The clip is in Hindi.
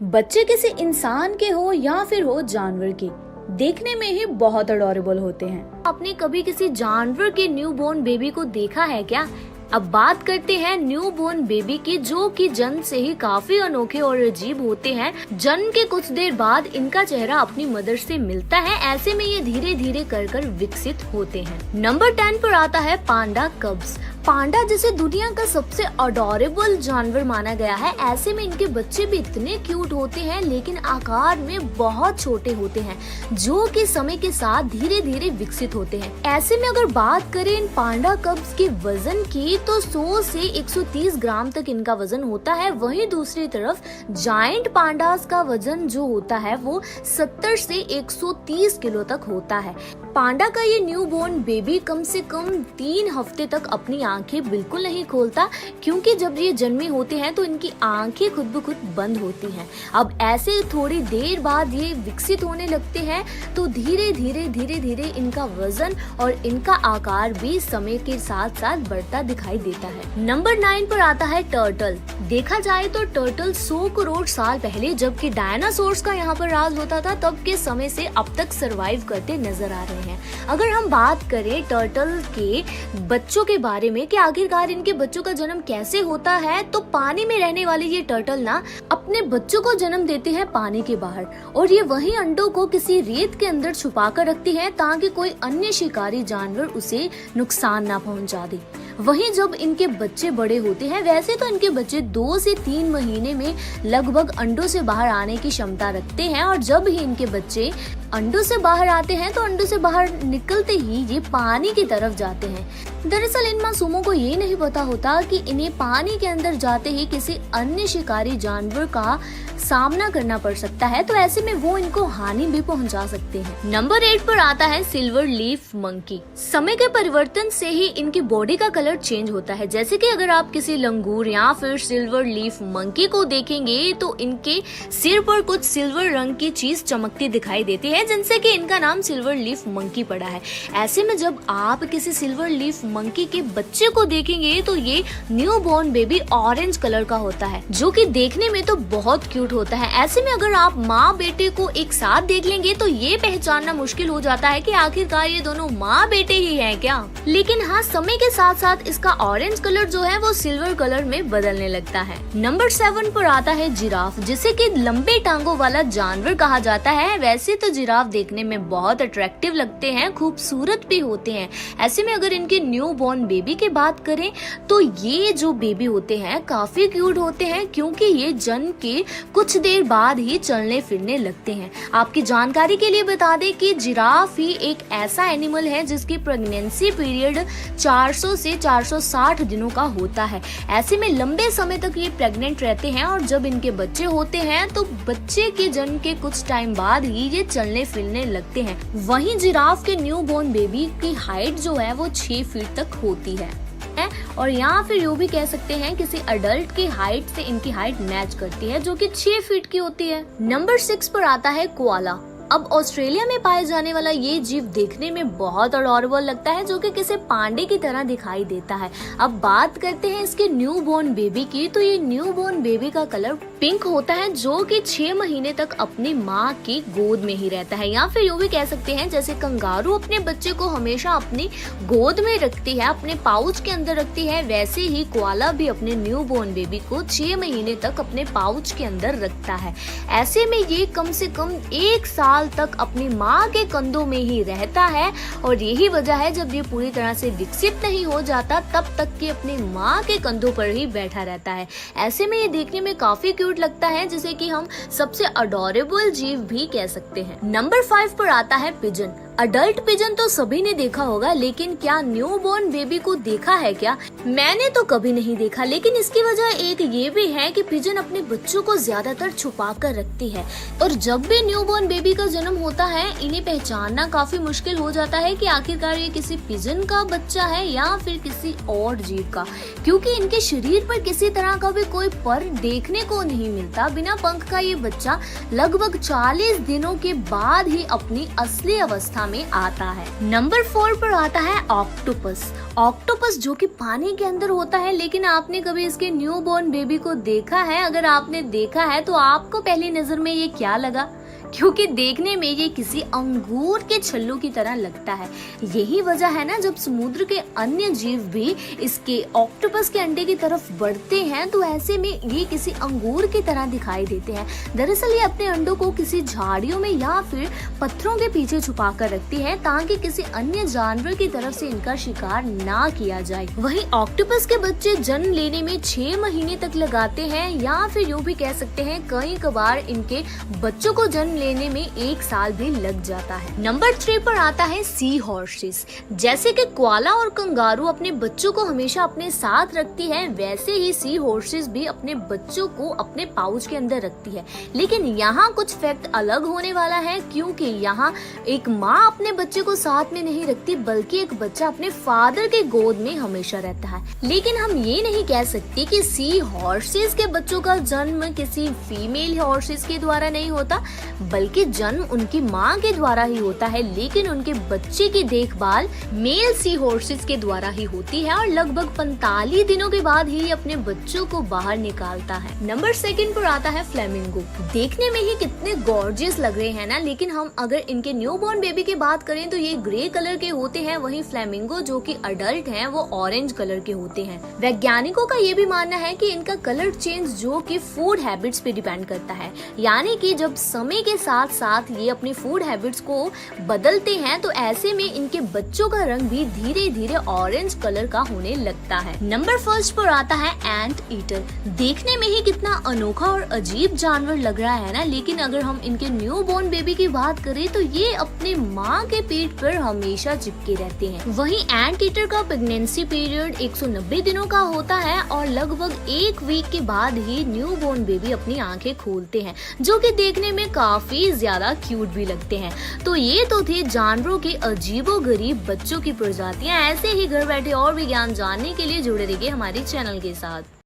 बच्चे किसी इंसान के हो या फिर हो जानवर के, देखने में ही बहुत अडोरेबल होते हैं। आपने कभी किसी जानवर के न्यूबॉर्न बेबी को देखा है क्या? अब बात करते हैं न्यूबॉर्न बेबी की, जो कि जन्म से ही काफी अनोखे और अजीब होते हैं। जन्म के कुछ देर बाद इनका चेहरा अपनी मदर से मिलता है। ऐसे में ये धीरे धीरे कर विकसित होते हैं। नंबर 10 पर आता है पांडा कब्स। पांडा जिसे दुनिया का सबसे अडोरेबल जानवर माना गया है, ऐसे में इनके बच्चे भी इतने क्यूट होते हैं, लेकिन आकार में बहुत छोटे होते हैं, जो कि समय के साथ धीरे धीरे विकसित होते हैं। ऐसे में अगर बात करें इन पांडा कब्स के वजन की, तो 100 से 130 ग्राम तक इनका वजन होता है। वहीं दूसरी तरफ जायंट पांडास का वजन जो होता है वो 70 से 130 किलो तक होता है। पांडा का ये न्यूबॉर्न बेबी कम से कम 3 हफ्ते तक अपनी आंखें बिल्कुल नहीं खोलता, क्योंकि जब ये जन्मे होते हैं तो इनकी आंखें खुद ब खुद बंद होती हैं। अब ऐसे थोड़ी देर बाद ये विकसित होने लगते हैं, तो धीरे धीरे इनका वजन और इनका आकार भी समय के साथ साथ बढ़ता दिखाई देता है। नंबर 9 पर आता है टर्टल। देखा जाए तो टर्टल 100 करोड़ साल पहले, जबकि डायनासोर्स का यहाँ पर राज होता था, तब के समय से अब तक सरवाइव करते नजर आ रहे हैं। अगर हम बात करें टर्टल के बच्चों के बारे में कि आखिरकार इनके बच्चों का जन्म कैसे होता है, तो पानी में रहने वाले ये टर्टल ना अपने बच्चों को जन्म देते हैं पानी के बाहर, और ये वही अंडों को किसी रेत के अंदर छुपा कर रखती है ताकि कोई अन्य शिकारी जानवर उसे नुकसान ना पहुंचा दे। वहीं जब इनके बच्चे बड़े होते हैं, वैसे तो इनके बच्चे 2 से 3 महीने में लगभग अंडों से बाहर आने की क्षमता रखते हैं, और जब ही इनके बच्चे अंडों से बाहर आते हैं तो अंडों से बाहर निकलते ही ये पानी की तरफ जाते हैं। दरअसल इन मासूमों को ये नहीं पता होता कि इन्हें पानी के अंदर जाते ही किसी अन्य शिकारी जानवर का सामना करना पड़ सकता है, तो ऐसे में वो इनको हानि भी पहुंचा सकते हैं। नंबर 8 पर आता है सिल्वर लीफ मंकी। समय के परिवर्तन से ही इनकी बॉडी का कलर चेंज होता है। जैसे कि अगर आप किसी लंगूर या फिर सिल्वर लीफ मंकी को देखेंगे, तो इनके सिर पर कुछ सिल्वर रंग की चीज चमकती दिखाई देती है, जिनसे कि इनका नाम सिल्वर लीफ मंकी पड़ा है। ऐसे में जब आप किसी सिल्वर लीफ मंकी के बच्चे को देखेंगे, तो ये न्यूबॉर्न बेबी ऑरेंज कलर का होता है, जो कि देखने में तो बहुत क्यूट होता है। ऐसे में अगर आप माँ बेटे को एक साथ देख लेंगे, तो ये पहचानना मुश्किल हो जाता है कि आखिरकार ये दोनों माँ बेटे ही हैं क्या। लेकिन हाँ, समय के साथ साथ इसका ऑरेंज कलर जो है वो सिल्वर कलर में बदलने लगता है। नंबर 7 पर आता है जिराफ, जिसे कि लंबे टांगों वाला जानवर कहा जाता है। वैसे तो जिराफ देखने में बहुत अट्रैक्टिव लगते हैं, खूबसूरत भी होते हैं। ऐसे में अगर इनके न्यूबॉर्न बेबी की बात करें, तो ये जो बेबी होते हैं काफी क्यूट होते हैं, क्योंकि ये जन्म के कुछ देर बाद ही चलने फिरने लगते हैं। आपकी जानकारी के लिए बता दें कि जिराफ ही एक ऐसा एनिमल है जिसकी प्रेगनेंसी पीरियड 400 से 460 दिनों का होता है। ऐसे में लंबे समय तक ये प्रेग्नेंट रहते हैं, और जब इनके बच्चे होते हैं तो बच्चे के जन्म के कुछ टाइम बाद ही ये चलने फिरने लगते हैं। वहीं जिराफ के न्यूबॉर्न बेबी की हाइट जो है वो 6 फीट तक होती है, और यहाँ फिर यूँ भी कह सकते हैं किसी अडल्ट की हाइट से इनकी हाइट मैच करती है, जो कि 6 फीट की होती है। नंबर 6 पर आता है कोआला। अब ऑस्ट्रेलिया में पाए जाने वाला ये जीव देखने में बहुत अडोरेबल लगता है, जो कि किसी पांडे की तरह दिखाई देता है। अब बात करते हैं इसके न्यूबॉर्न बेबी की, तो ये न्यूबॉर्न बेबी का कलर पिंक होता है, जो कि 6 महीने तक अपनी माँ की गोद में ही रहता है। या फिर यूँ भी कह सकते हैं जैसे कंगारू अपने बच्चे को हमेशा अपनी गोद में रखती है, अपने पाउच के अंदर रखती है, वैसे ही कोआला भी अपने न्यूबॉर्न बेबी को 6 महीने तक अपने पाउच के अंदर रखता है। ऐसे में ये कम से कम 1 साल तक अपनी माँ के कंधों में ही रहता है, और यही वजह है जब ये पूरी तरह से विकसित नहीं हो जाता, तब तक ये अपनी माँ के कंधों पर ही बैठा रहता है। ऐसे में ये देखने में काफी क्यूट लगता है, जिसे कि हम सबसे अडोरेबल जीव भी कह सकते हैं। नंबर 5 पर आता है पिजन। अडल्ट पिजन तो सभी ने देखा होगा, लेकिन क्या न्यूबॉर्न बेबी को देखा है क्या? मैंने तो कभी नहीं देखा, लेकिन इसकी वजह एक ये भी है कि पिजन अपने बच्चों को ज्यादातर छुपा कर रखती है, और जब भी न्यूबॉर्न बेबी का जन्म होता है, इन्हें पहचानना काफी मुश्किल हो जाता है कि आखिरकार ये किसी पिजन का बच्चा है या फिर किसी और जीव का, क्योंकि इनके शरीर पर किसी तरह का भी कोई पर देखने को नहीं मिलता। बिना पंख का ये बच्चा लगभग 40 दिनों के बाद ही अपनी असली अवस्था में आता है। नंबर 4 पर आता है ऑक्टोपस। ऑक्टोपस जो कि पानी के अंदर होता है, लेकिन आपने कभी इसके न्यूबॉर्न बेबी को देखा है? अगर आपने देखा है तो आपको पहली नजर में ये क्या लगा? क्योंकि देखने में ये किसी अंगूर के छल्लू की तरह लगता है। यही वजह है ना, जब समुद्र के अन्य जीव भी इसके ऑक्टोपस के अंडे की तरफ बढ़ते हैं तो ऐसे में ये किसी अंगूर की तरह दिखाई देते हैं। दरअसल ये अपने अंडों को किसी झाड़ियों में या फिर पत्थरों के पीछे छुपा कर रखती है ताकि किसी अन्य जानवर की तरफ से इनका शिकार ना किया जाए। वहीं ऑक्टोपस के बच्चे जन्म लेने में 6 महीने तक लगाते हैं, या फिर यूँ भी कह सकते हैं कई कबार इनके बच्चों को जन्म लेने में 1 साल भी लग जाता है। नंबर 3 पर आता है सी हॉर्सेस। जैसे कि कोआला और कंगारू अपने बच्चों को हमेशा अपने साथ रखती है, वैसे ही सी हॉर्सेस भी अपने बच्चों को अपने पाउच के अंदर रखती है। लेकिन यहाँ कुछ फैक्ट अलग होने वाला है, क्योंकि यहाँ एक माँ अपने बच्चे को साथ में नहीं रखती, बल्कि एक बच्चा अपने फादर के गोद में हमेशा रहता है। लेकिन हम ये नहीं कह सकते कि सी हॉर्सेस के बच्चों का जन्म किसी फीमेल हॉर्सेस के द्वारा नहीं होता, बल्कि जन्म उनकी माँ के द्वारा ही होता है। लेकिन उनके बच्चे की देखभाल मेल सी हॉर्सेस के द्वारा ही होती है और लगभग 45 दिनों के बाद ही अपने बच्चों को बाहर निकालता है। नंबर 2 पर आता है फ्लेमिंगो। देखने में ही कितने गॉर्जियस लग रहे हैं ना, लेकिन हम अगर इनके न्यूबॉर्न बेबी की बात करें तो ये ग्रे कलर के होते हैं। वहीं फ्लेमिंगो जो कि अडल्ट हैं वो ऑरेंज कलर के होते हैं। वैज्ञानिकों का ये भी मानना है कि इनका कलर चेंज जो कि फूड हैबिट्स पे डिपेंड करता है, यानी कि जब समय के साथ साथ ये अपनी फूड हैबिट्स को बदलते हैं तो ऐसे में इनके बच्चों का रंग भी धीरे धीरे ऑरेंज कलर का होने लगता है। नंबर 1 पर आता है एंट ईटर। देखने में ही कितना अनोखा और अजीब जानवर लग रहा है ना, लेकिन अगर हम इनके न्यूबॉर्न बेबी की बात करें तो ये अपने माँ के पेट पर हमेशा चिपके रहते हैं। वहीं एंट ईटर का प्रेगनेंसी पीरियड 190 दिनों का होता है और लगभग 1 वीक के बाद ही न्यूबॉर्न बेबी अपनी आंखें खोलते हैं, जो कि देखने में काफी ज्यादा क्यूट भी लगते हैं। तो ये तो थे जानवरों की अजीबोगरीब बच्चों की प्रजातियां। ऐसे ही घर बैठे और भी ज्ञान जानने के लिए जुड़े रहिए हमारे चैनल के साथ।